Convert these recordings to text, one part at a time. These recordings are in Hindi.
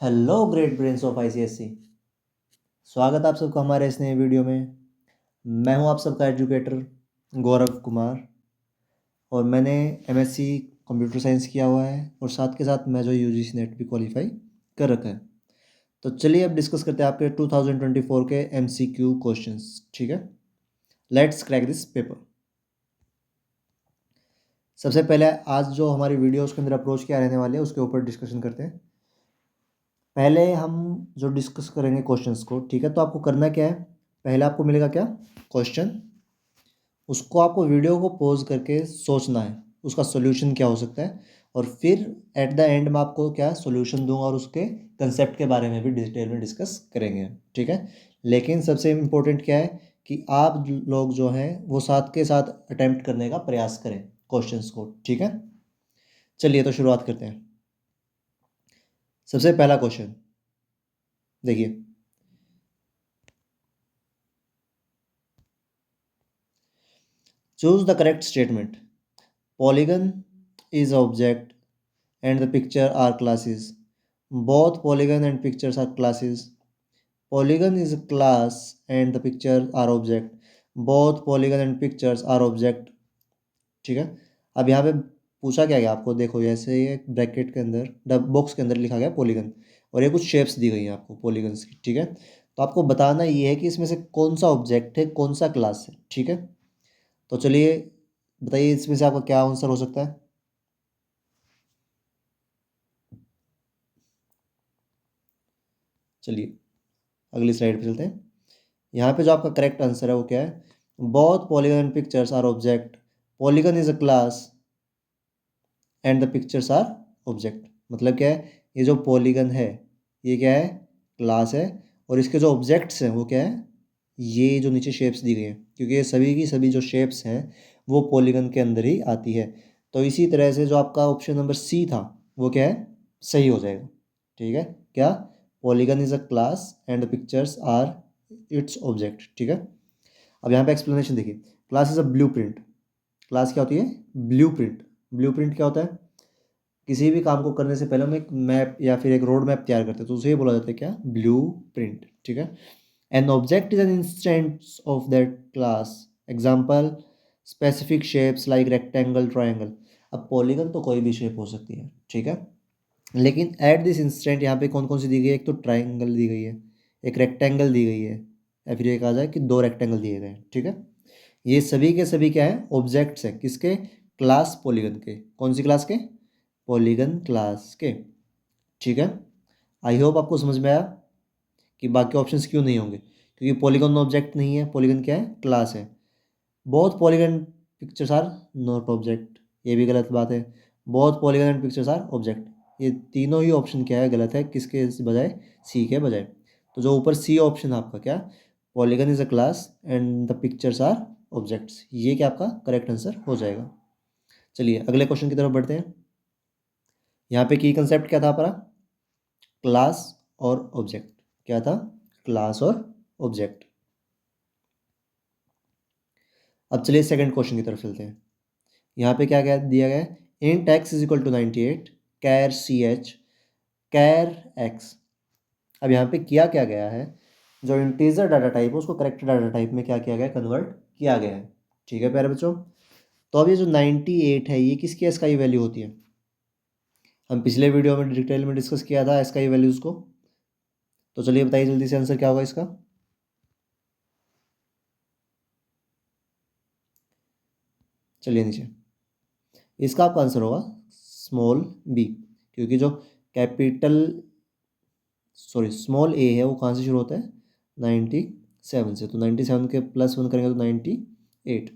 Hello great brains of ICSC. स्वागत आप सबका हमारे इस नए वीडियो में। मैं हूं आप सबका एजुकेटर गौरव कुमार और मैंने एमएससी कंप्यूटर साइंस किया हुआ है और साथ के साथ मैं जो यूजीसी नेट भी क्वालिफाई कर रखा है। तो चलिए अब डिस्कस करते हैं आपके 2024 के एमसीक्यू क्वेश्चंस। ठीक है, लेट्स क्रैक दिस पेपर। सबसे पहले आज जो हमारी वीडियो उसके अंदर अप्रोच क्या रहने वाले हैं उसके ऊपर डिस्कशन करते हैं। पहले हम जो डिस्कस करेंगे क्वेश्चंस को, ठीक है, तो आपको करना क्या है, पहले आपको मिलेगा क्या क्वेश्चन, उसको आपको वीडियो को पॉज करके सोचना है उसका सॉल्यूशन क्या हो सकता है, और फिर एट द एंड में आपको क्या सॉल्यूशन दूंगा और उसके कंसेप्ट के बारे में भी डिटेल में डिस्कस करेंगे। ठीक है, लेकिन सबसे इम्पोर्टेंट क्या है कि आप लोग जो हैं वो साथ के साथ अटेम्प्ट करने का प्रयास करें क्वेश्चंस को। ठीक है, चलिए तो शुरुआत करते हैं। सबसे पहला क्वेश्चन देखिए, choose the correct statement. Polygon is object and the picture are classes. Both polygon and pictures are classes. Polygon is a class and the pictures are object. Both polygon and pictures are object. ठीक है, अब यहाँ पे पूछा क्या गया आपको, देखो जैसे ये ब्रैकेट के अंदर डब बॉक्स के अंदर लिखा गया पॉलीगन और ये कुछ शेप्स दी गई हैं आपको पॉलीगन्स की। ठीक है, तो आपको बताना ये है कि इसमें से कौन सा ऑब्जेक्ट है कौन सा क्लास है। ठीक है, तो चलिए बताइए इसमें से आपका क्या आंसर हो सकता है। चलिए अगली स्लाइड पे चलते हैं। यहाँ पे जो आपका करेक्ट आंसर है वो क्या है, both polygon and pictures are object, polygon is a class and the pictures are object. मतलब क्या है, ये जो पॉलीगन है ये क्या है, क्लास है, और इसके जो ऑब्जेक्ट्स हैं वो क्या है, ये जो नीचे शेप्स दी गई हैं, क्योंकि ये सभी की सभी जो शेप्स हैं वो पॉलीगन के अंदर ही आती है। तो इसी तरह से जो आपका ऑप्शन नंबर सी था वो क्या है, सही हो जाएगा। ठीक है, क्या, polygon is a class and the pictures are its object. ठीक है, अब यहाँ पे एक्सप्लेनेशन देखिए, class is a blueprint. Class क्या होती है, ब्लू प्रिंट। ब्लू प्रिंट क्या होता है, किसी भी काम को करने से पहले हम एक मैप या फिर एक रोड मैप तैयार करते हैं, तो उसे बोला जाता है क्या, ब्लू प्रिंट। ठीक है, an object is an instance of that class, example specific shapes like rectangle, triangle. अब पॉलीगन तो कोई भी शेप हो सकती है, ठीक है, लेकिन एट दिस इंस्टेंट यहाँ पे कौन कौन सी दी गई है, एक तो ट्राइंगल दी गई है, एक रेक्टेंगल दी गई है, या फिर ये कहा जाए कि दो रेक्टेंगल दिए गए हैं। ठीक है, ये सभी के सभी क्या है, ऑब्जेक्ट्स हैं किसके, क्लास पॉलीगन के। कौन सी क्लास के, पॉलीगन क्लास के। ठीक है, आई होप आपको समझ में आया कि बाकी ऑप्शंस क्यों नहीं होंगे, क्योंकि पॉलीगन ऑब्जेक्ट नहीं है, पॉलीगन क्या है, क्लास है। बहुत polygon pictures are not object, ये भी गलत बात है। बहुत polygon and pictures are object, ये तीनों ही ऑप्शन क्या है, गलत है, किसके बजाय, सी के बजाय। तो जो ऊपर सी ऑप्शन है आपका क्या, polygon is a class and the pictures are objects, ये क्या आपका करेक्ट आंसर हो जाएगा। चलिए अगले क्वेश्चन की तरफ बढ़ते हैं। यहाँ पे की कंसेप्ट क्या था हमारा, क्लास और ऑब्जेक्ट। क्या था, क्लास और ऑब्जेक्ट। अब चलिए सेकंड क्वेश्चन की तरफ चलते हैं। यहाँ पे क्या क्या दिया गया है, int x is equal to 98 char c h char x. अब यहाँ पे किया क्या गया है, जो इंटीजर डाटा टाइप है उसको करेक्टर डाटा टाइप में क्या किया गया है, कन्वर्ट किया गया है। ठीक है प्यारे बच्चों, तो अब ये जो 98 है ये किसकी एसकाई वैल्यू होती है, हम पिछले वीडियो में डिटेल में डिस्कस किया था एसकाई वैल्यूज़ को। तो चलिए बताइए जल्दी से आंसर क्या होगा इसका। चलिए नीचे, इसका आपका आंसर होगा स्मॉल बी, क्योंकि जो कैपिटल सॉरी स्मॉल ए है वो कहाँ से शुरू होता है, 97 से, तो 97 के +1 करेंगे तो 98।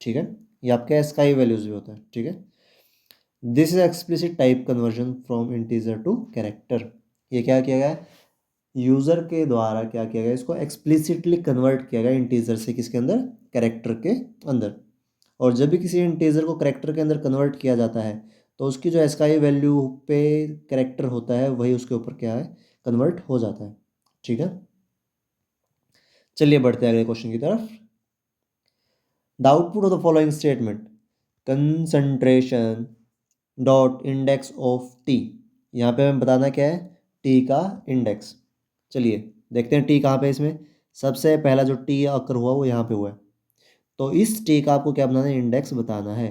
ठीक है, ये आपका स्काई वैल्यूज भी होता है। ठीक है, this is explicit type conversion from integer to character. ये क्या किया गया है, यूज़र के द्वारा क्या किया गया, इसको एक्सप्लिसिटली कन्वर्ट किया गया इंटीजर से किसके अंदर, कैरेक्टर के अंदर। और जब भी किसी इंटीजर को कैरेक्टर के अंदर कन्वर्ट किया जाता है तो उसकी जो एसकाई वैल्यू पे कैरेक्टर होता है वही उसके ऊपर क्या है, कन्वर्ट हो जाता है। ठीक है, चलिए बढ़ते हैं अगले क्वेश्चन की तरफ। The output of the following statement, concentration dot index of T. यहाँ पे हमें बताना क्या है, टी का इंडेक्स। चलिए देखते हैं टी कहाँ पे इसमें। सबसे पहला जो टी अकर हुआ वो यहाँ पे हुआ है, तो इस टी का आपको क्या बनाना है, इंडेक्स बताना है।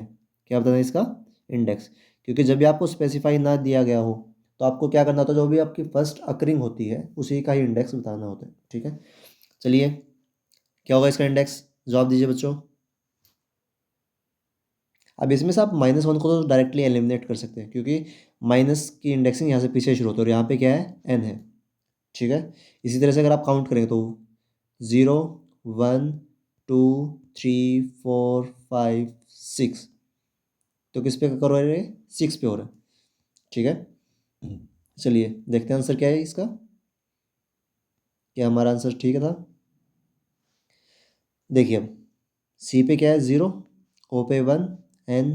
क्या बताना है इसका, इंडेक्स। क्योंकि जब भी आपको स्पेसिफाई ना दिया गया हो तो आपको क्या करना होता है, जो भी आपकी फर्स्ट अकरिंग होती है उसी का ही इंडेक्स बताना होता है। ठीक है, चलिए क्या होगा इसका इंडेक्स, जवाब दीजिए बच्चों। अब इसमें से आप -1 को तो डायरेक्टली एलिमिनेट कर सकते हैं, क्योंकि माइनस की इंडेक्सिंग यहाँ से पीछे शुरू होती है और यहाँ पे क्या है, एन है। ठीक है, इसी तरह से अगर आप काउंट करेंगे तो 0 1 2 3 4 5 6, तो किस पे कर रहे हैं, 6 पे हो रहा है। ठीक है, चलिए देखते हैं आंसर क्या है इसका। क्या हमारा आंसर ठीक था। देखिए अब सी पे क्या है, 0, ओ पे 1, एन,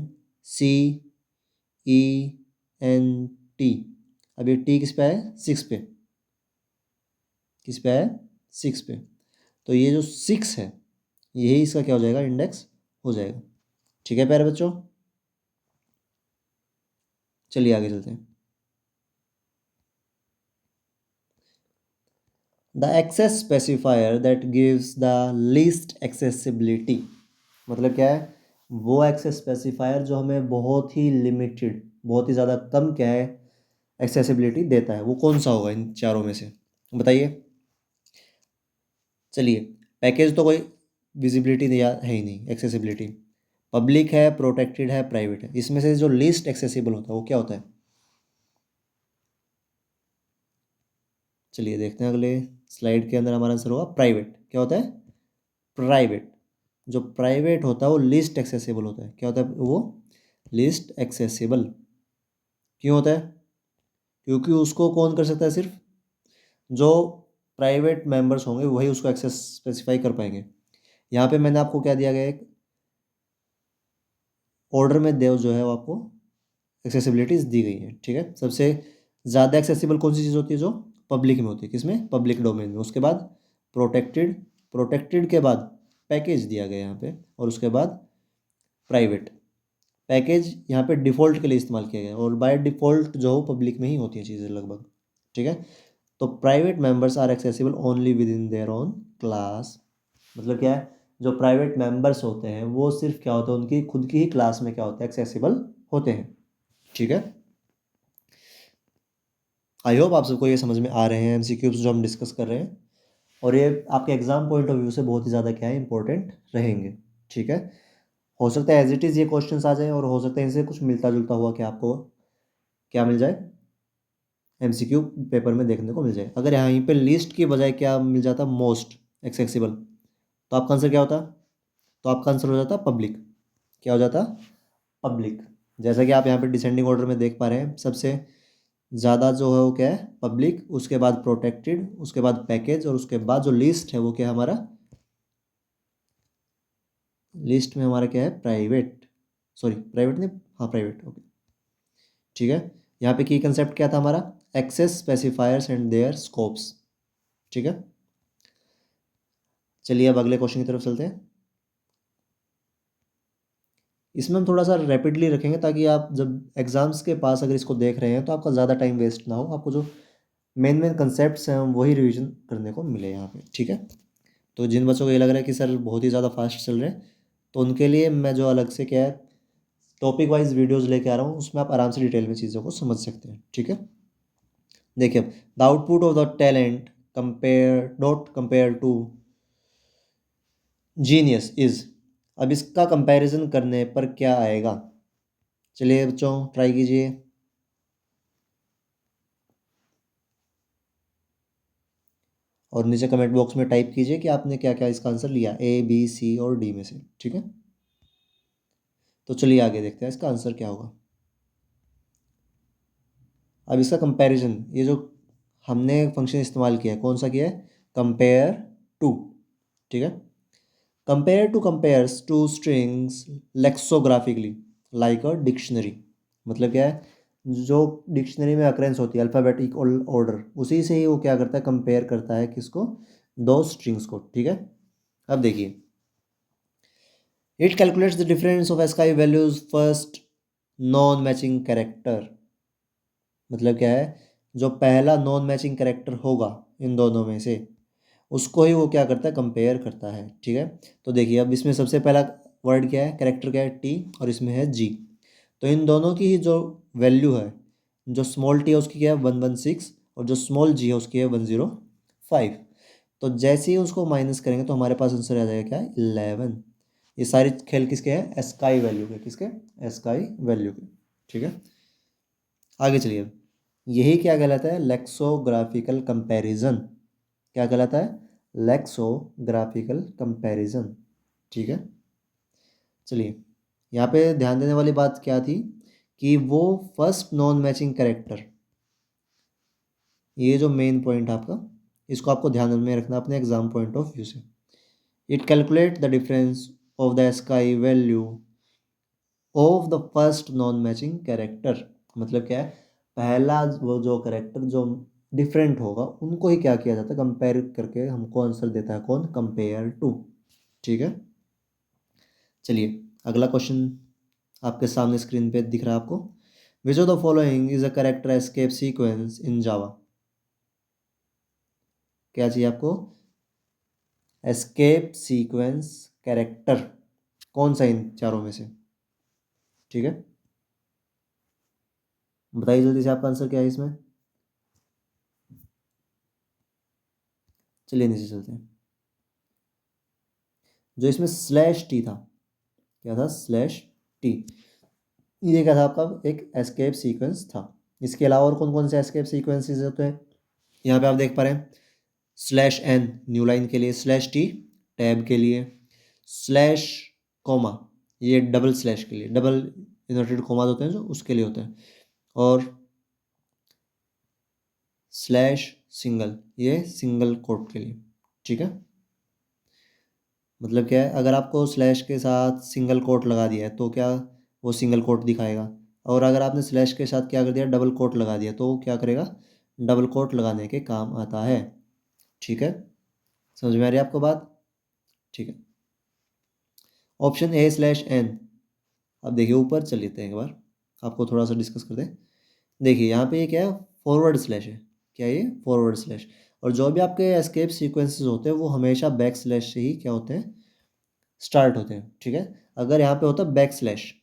सी, ई, एन, टी। अब ये टी किस पे है, 6 पे। किस पे है, 6 पे। तो ये जो 6 है यही इसका क्या हो जाएगा, इंडेक्स हो जाएगा। ठीक है प्यारे बच्चों, चलिए आगे चलते हैं। The access specifier that gives the least accessibility, मतलब क्या है, वो एक्सेस स्पेसिफायर जो हमें बहुत ही लिमिटेड, बहुत ही ज़्यादा कम क्या है, एक्सेसिबिलिटी देता है, वो कौन सा होगा इन चारों में से, बताइए। चलिए, पैकेज तो कोई विजिबिलिटी दिया है ही नहीं, एक्सेसिबिलिटी। पब्लिक है, प्रोटेक्टेड है, प्राइवेट है, इसमें से जो लीस्ट एक्सेसिबल होता है वो क्या होता है। चलिए देखते हैं अगले स्लाइड के अंदर, हमारा आंसर होगा प्राइवेट। क्या होता है, प्राइवेट। जो प्राइवेट होता है वो लीस्ट एक्सेसिबल होता है। क्या होता है वो, लीस्ट एक्सेसिबल। क्यों होता है, क्योंकि उसको कौन कर सकता है, सिर्फ जो प्राइवेट मेंबर्स होंगे वही उसको एक्सेस स्पेसिफाई कर पाएंगे। यहाँ पे मैंने आपको क्या दिया गया, एक ऑर्डर में देव जो है वो आपको एक्सेसिबिलिटीज दी गई है। ठीक है, सबसे ज़्यादा एक्सेसिबल कौन सी चीज़ होती है, जो पब्लिक में होती है, किसमें, पब्लिक डोमेन में। उसके बाद प्रोटेक्टेड, प्रोटेक्टेड के बाद पैकेज दिया गया यहाँ पे, और उसके बाद प्राइवेट। पैकेज यहाँ पे डिफ़ॉल्ट के लिए इस्तेमाल किया गया है, और बाय डिफ़ॉल्ट जो पब्लिक में ही होती हैं चीज़ें लगभग। ठीक है, तो private members are accessible only within their own class. मतलब क्या है, जो प्राइवेट मेंबर्स होते हैं वो सिर्फ क्या होता है, उनकी खुद की ही क्लास में क्या होता है, एक्सेसिबल होते हैं। ठीक है, आई होप आप सबको ये समझ में आ रहे हैं एमसीक्यूज जो हम डिस्कस कर रहे हैं, और ये आपके एग्जाम पॉइंट ऑफ व्यू से बहुत ही ज़्यादा क्या है, इंपॉर्टेंट रहेंगे। ठीक है, हो सकता है एज इट इज़ ये क्वेश्चंस आ जाएं, और हो सकता है इनसे कुछ मिलता जुलता हुआ कि आपको क्या मिल जाए, एमसीक्यू पेपर में देखने को मिल जाए। अगर यहाँ पे लिस्ट की बजाय क्या मिल जाता, मोस्ट एक्सेसिबल, तो आपका आंसर क्या होता, तो आपका आंसर हो जाता पब्लिक। क्या हो जाता, पब्लिक। जैसा कि आप यहाँ पे डिसेंडिंग ऑर्डर में देख पा रहे हैं, सबसे ज़्यादा जो है वो क्या है, पब्लिक, उसके बाद प्रोटेक्टेड, उसके बाद पैकेज, और उसके बाद जो लिस्ट है वो क्या है हमारा, लिस्ट में हमारा क्या है, प्राइवेट। सॉरी प्राइवेट नहीं, हाँ प्राइवेट, ओके। ठीक है, यहाँ पे की कंसेप्ट क्या था हमारा, access specifiers and their scopes. ठीक है, चलिए अब अगले क्वेश्चन की तरफ चलते हैं। इसमें हम थोड़ा सा रैपिडली रखेंगे, ताकि आप जब एग्जाम्स के पास अगर इसको देख रहे हैं तो आपका ज़्यादा टाइम वेस्ट ना हो, आपको जो मेन मेन कंसेप्ट्स हैं वही रिवीजन करने को मिले यहाँ पे। ठीक है, तो जिन बच्चों को ये लग रहा है कि सर बहुत ही ज़्यादा फास्ट चल रहे हैं, तो उनके लिए मैं जो अलग से क्या है, टॉपिक वाइज वीडियोस लेके आ रहा हूँ, उसमें आप आराम से डिटेल में चीज़ों को समझ सकते हैं। ठीक है, देखिए the output of the talent compare dot compare to genius is. अब इसका कंपैरिजन करने पर क्या आएगा, चलिए बच्चों ट्राई कीजिए। और नीचे कमेंट बॉक्स में टाइप कीजिए कि आपने क्या क्या इसका आंसर लिया, ए बी सी और डी में से। ठीक है, तो चलिए आगे देखते हैं इसका आंसर क्या होगा। अब इसका कंपैरिजन, ये जो हमने फंक्शन इस्तेमाल किया है, कौन सा किया है, कंपेयर टू। ठीक है, compare to compares two strings lexicographically like a dictionary. मतलब क्या है, जो डिक्शनरी में अक्रेंस होती है अल्फ़ाबेटिक ऑर्डर, उसी से ही वो क्या करता है, कंपेयर करता है किसको, दो स्ट्रिंग्स को। ठीक है, अब देखिए, it calculates the difference of ASCII values first non matching character. मतलब क्या है, जो पहला नॉन मैचिंग कैरेक्टर होगा इन दोनों में से, उसको ही वो क्या करता है, कंपेयर करता है। ठीक है, तो देखिए अब इसमें सबसे पहला वर्ड क्या है, कैरेक्टर क्या है, टी, और इसमें है जी। तो इन दोनों की ही जो वैल्यू है, जो स्मॉल टी है उसकी क्या है 116, और जो स्मॉल जी है उसकी है 105। तो जैसे ही उसको माइनस करेंगे तो हमारे पास आंसर आ जाएगा क्या, 11। ये सारी खेल किसके हैं, एस्काई वैल्यू के, किसके, एस्काई वैल्यू के। ठीक है, आगे चलिए। यही क्या कहलाता है, लेक्सोग्राफिकल कंपैरिजन। क्या कहलाता है, लेक्सोग्राफिकल कंपैरिजन। ठीक है, चलिए यहाँ पे ध्यान देने वाली बात क्या थी कि वो फर्स्ट नॉन मैचिंग कैरेक्टर, ये जो मेन पॉइंट आपका, इसको आपको ध्यान में रखना अपने एग्जाम पॉइंट ऑफ व्यू से। It calculate the difference of the sky value of the first non matching character. मतलब क्या है, पहला वो जो कैरेक्टर जो डिफरेंट होगा उनको ही क्या किया जाता है, कंपेयर करके हमको आंसर देता है कौन, कंपेयर टू। ठीक है, चलिए अगला क्वेश्चन आपके सामने स्क्रीन पे दिख रहा है आपको। Which of the following is a character escape sequence in Java. क्या चाहिए आपको, एस्केप सीक्वेंस कैरेक्टर, कौन सा इन चारों में से। ठीक है, बताइए जल्दी से आपका आंसर क्या है इसमें। चलिए नीचे चलते हैं। जो इसमें स्लैश टी था, क्या था, स्लैश टी, ये क्या था आपका, एक एस्केप सीक्वेंस था। इसके अलावा और कौन कौन से एस्केप सीक्वेंसेस होते हैं, यहाँ पे आप देख पा रहे हैं, स्लैश एन न्यू लाइन के लिए, स्लैश टी टैब के लिए, स्लैश कॉमा ये डबल स्लैश के लिए, डबल इन्वर्टेड कॉमा होते हैं जो उसके लिए होते हैं, और स्लैश सिंगल ये सिंगल कोट के लिए। ठीक है, मतलब क्या है, अगर आपको स्लैश के साथ सिंगल कोट लगा दिया है तो क्या, वो सिंगल कोट दिखाएगा, और अगर आपने स्लैश के साथ क्या कर दिया, डबल कोट लगा दिया, तो वो क्या करेगा, डबल कोट लगाने के काम आता है। ठीक है, समझ में आ रही है आपको बात। ठीक है, ऑप्शन ए स्लैश एन। अब देखिए ऊपर चल लेते हैं एक बार, आपको थोड़ा सा डिस्कस कर दें। देखिए यहाँ पे ये क्या है, फॉरवर्ड स्लैश है, क्या ये, फॉरवर्ड स्लैश। और जो भी आपके एस्केप सीक्वेंसेस होते हैं वो हमेशा बैक स्लैश से ही क्या होते हैं, स्टार्ट होते हैं। ठीक है, अगर यहाँ पे होता बैक स्लैश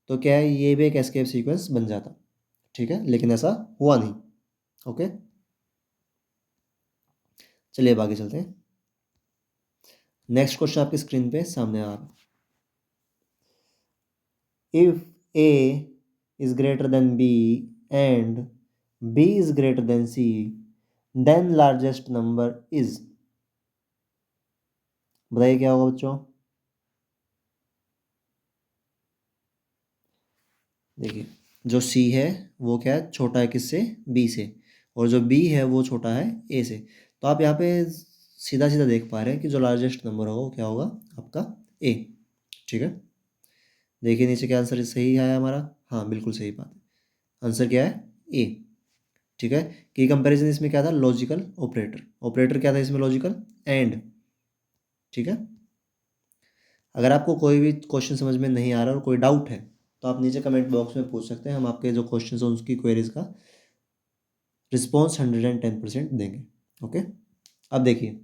तो क्या है, ये भी एक एस्केप सीक्वेंस बन जाता। ठीक है, लेकिन ऐसा हुआ नहीं। ओके, चलिए अब आगे चलते हैं। नेक्स्ट क्वेश्चन आपकी स्क्रीन पे सामने आ रहा है। If A is greater than B and B is greater than C, then largest number is. बताइए क्या होगा बच्चों। देखिए जो सी है वो क्या है, छोटा है किससे, बी से, और जो बी है वो छोटा है ए से। तो आप यहाँ पे सीधा सीधा देख पा रहे हैं कि जो लार्जेस्ट नंबर होगा वो क्या होगा, आपका ए। ठीक है, देखिए नीचे क्या आंसर सही है हमारा, हाँ बिल्कुल सही बात है, आंसर क्या है, ए। ठीक है, कि कंपैरिजन इसमें क्या था, लॉजिकल ऑपरेटर, ऑपरेटर क्या था इसमें, लॉजिकल एंड। ठीक है, अगर आपको कोई भी क्वेश्चन समझ में नहीं आ रहा और कोई डाउट है तो आप नीचे कमेंट बॉक्स में पूछ सकते हैं, हम आपके जो क्वेश्चन हैं उसकी क्वेरीज का रिस्पॉन्स 110% देंगे। ओके, अब देखिए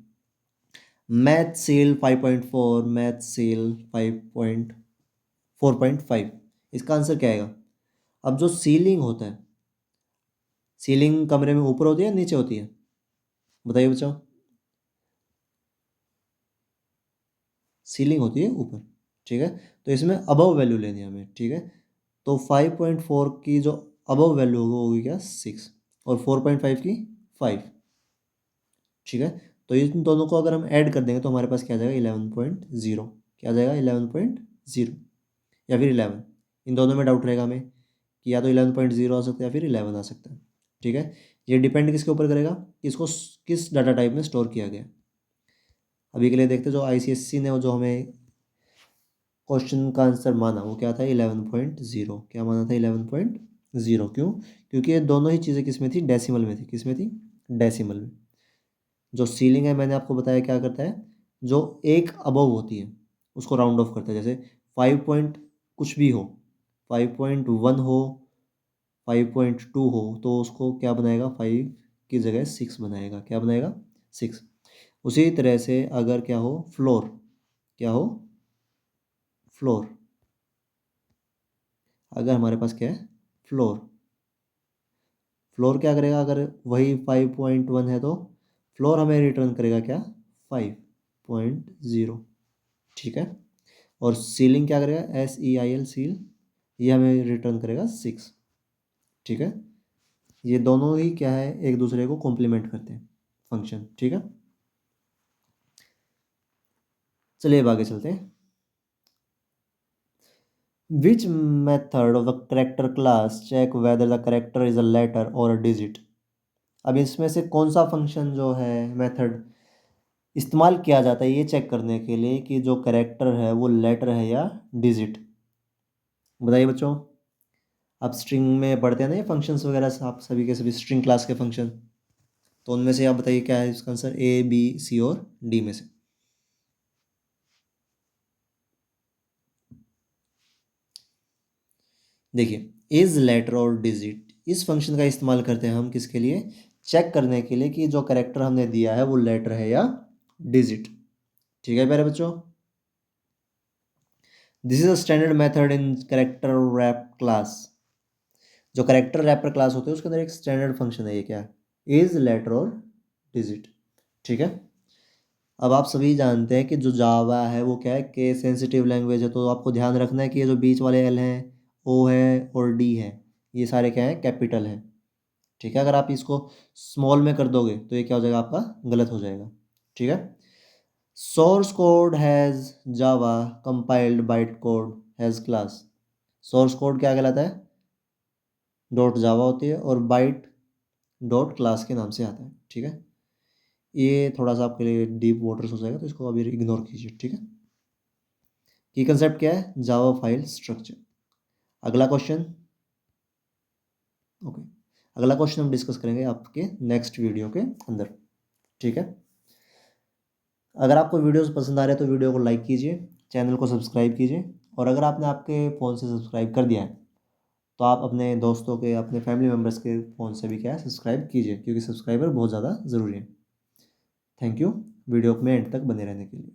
मैथ सेल 5.4, मैथ सेल 5.4.5, इसका आंसर क्या आएगा। अब जो सीलिंग होता है, सीलिंग कमरे में ऊपर होती है या नीचे होती है, बताइए बच्चों। सीलिंग होती है ऊपर। ठीक है, तो इसमें अबव वैल्यू लेनी है हमें। ठीक है, तो 5.4 की जो अबव वैल्यू होगी वो होगी क्या, 6, और 4.5 की 5। ठीक है, तो इन दोनों को अगर हम ऐड कर देंगे तो हमारे पास क्या आ जाएगा, 11.0। क्या आ जाएगा, 11.0 या फिर 11। इन दोनों में डाउट रहेगा हमें कि या तो 11.0 आ सकता है या फिर 11 आ सकता है। ठीक है, ये डिपेंड किसके ऊपर करेगा कि इसको किस डाटा टाइप में स्टोर किया गया है। अभी के लिए देखते हैं, जो आईसीएससी ने वो जो हमें क्वेश्चन का आंसर माना वो क्या था, 11.0। क्या माना था, 11.0। क्यों, क्योंकि ये दोनों ही चीज़ें किस में थी, डेसिमल में थी। किस में थी, डेसिमल में। जो सीलिंग है मैंने आपको बताया क्या करता है, जो एक अबव होती है उसको राउंड ऑफ करता है। जैसे 5 पॉइंट कुछ भी हो, 5.1 हो, 5.2 हो तो उसको क्या बनाएगा, 5 की जगह 6 बनाएगा। क्या बनाएगा, 6। उसी तरह से अगर क्या हो, फ्लोर, क्या हो, फ्लोर, अगर हमारे पास क्या है, फ्लोर, फ्लोर क्या करेगा, अगर वही 5.1 है तो फ्लोर हमें रिटर्न करेगा क्या, 5.0। ठीक है। और सीलिंग क्या करेगा, SEIL, सील, ये हमें रिटर्न करेगा 6। ठीक है। ये दोनों ही क्या है, एक दूसरे को कॉम्प्लीमेंट करते हैं फंक्शन। ठीक है। चलिए अब आगे चलते हैं। Which method of the character class check whether the character is a letter और अ डिजिट। अब इसमें से कौन सा फंक्शन जो है, मेथड इस्तेमाल किया जाता है ये चेक करने के लिए कि जो करेक्टर है वो लेटर है या डिजिट। बताइए बच्चों। आप स्ट्रिंग में पढ़ते हैं ना ये फंक्शंस वगैरह, आप सभी के सभी स्ट्रिंग क्लास के फंक्शन, तो उनमें से आप बताइए क्या है इसका आंसर, A, B, C और D में से। देखिए, इज लेटर और डिजिट, इस फंक्शन का इस्तेमाल करते हैं हम किसके लिए, चेक करने के लिए कि जो करेक्टर हमने दिया है वो लेटर है या डिजिट। ठीक है प्यारे बच्चों। This is a standard method in character wrap class. जो करेक्टर रैपर क्लास होते हैं उसके अंदर एक स्टैंडर्ड फंक्शन है, ये क्या है, इज लेटर और डिजिट। ठीक है। अब आप सभी जानते हैं कि जो जावा है वो क्या है, केस सेंसिटिव लैंग्वेज है, तो आपको ध्यान रखना है कि ये जो बीच वाले एल हैं, ओ है और डी है, ये सारे क्या है, कैपिटल हैं। ठीक है। अगर आप इसको स्मॉल में कर दोगे तो ये क्या हो जाएगा, आपका गलत हो जाएगा। ठीक है। Source code has Java compiled byte code has class. Source code क्या कहलाता है, डॉट जावा होती है, और बाइट डॉट क्लास के नाम से आता है। ठीक है। ये थोड़ा सा आपके लिए डीप वाटर्स हो जाएगा तो इसको अभी इग्नोर कीजिए। ठीक है। की कंसेप्ट क्या है, जावा फाइल स्ट्रक्चर। अगला क्वेश्चन, ओके, अगला क्वेश्चन हम डिस्कस करेंगे आपके नेक्स्ट वीडियो के अंदर। ठीक है। अगर आपको वीडियोस पसंद आ रहे हैं तो वीडियो को लाइक कीजिए, चैनल को सब्सक्राइब कीजिए, और अगर आपने आपके फ़ोन से सब्सक्राइब कर दिया है तो आप अपने दोस्तों के, अपने फैमिली मेम्बर्स के फ़ोन से भी क्या है, सब्सक्राइब कीजिए, क्योंकि सब्सक्राइबर बहुत ज़्यादा ज़रूरी है। थैंक यू वीडियो में एंड तक बने रहने के लिए।